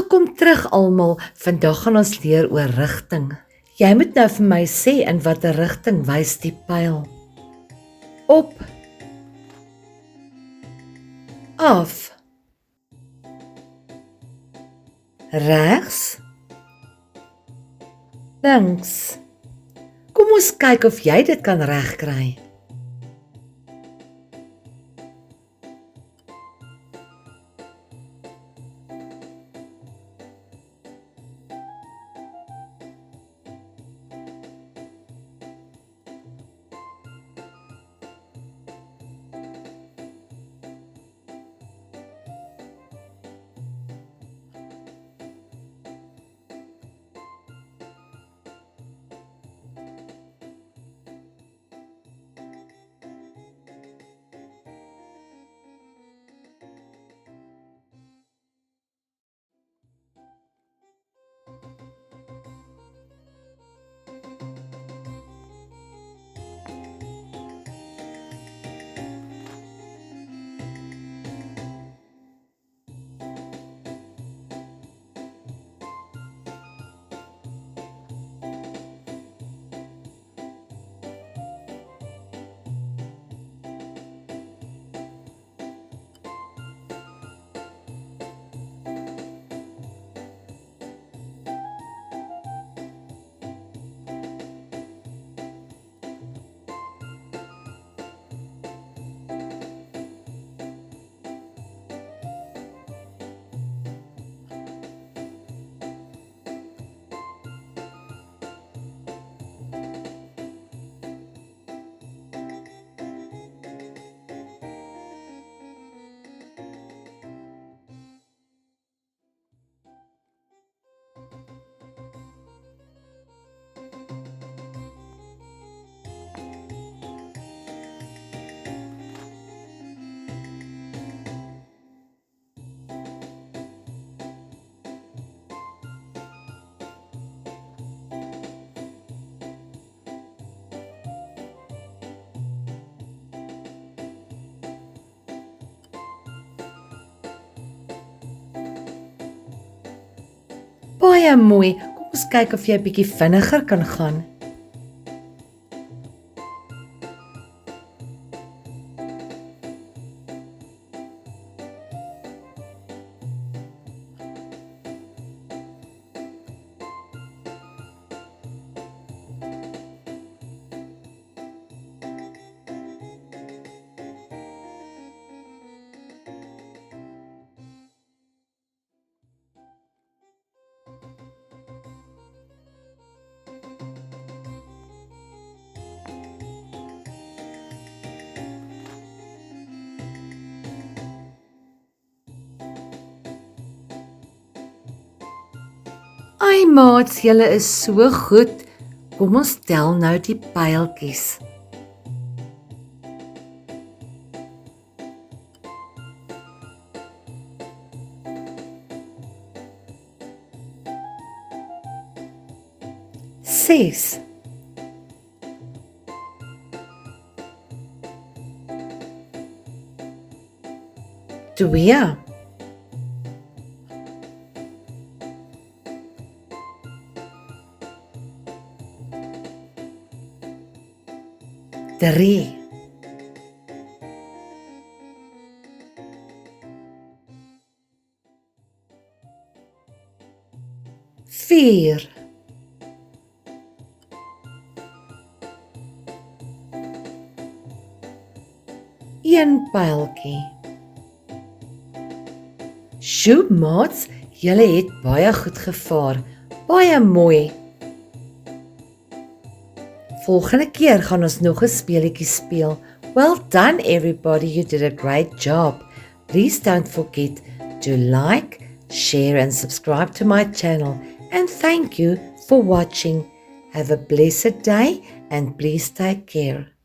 Welkom terug almal. Vandag gaan ons leer oor rigting. Jy moet nou vir my sê in watter rigting wys die pyl. Op. Af. Regs. Links. Kom ons kyk of jy dit kan regkry. Baie mooi. Kom ons kyk of jy 'n bietjie vinniger kan gaan. Ai maats, julle is so goed. Kom ons tel nou die pyltjies. Ses. 2. 3. 4. 1 pyltjie. Sjoe maats, julle het baie goed gevaar. Baie mooi. Volgende keer gaan ons nog 'n speletjie speel. Well done everybody, you did a great job. Please don't forget to like, share and subscribe to my channel. And thank you for watching. Have a blessed day and please take care.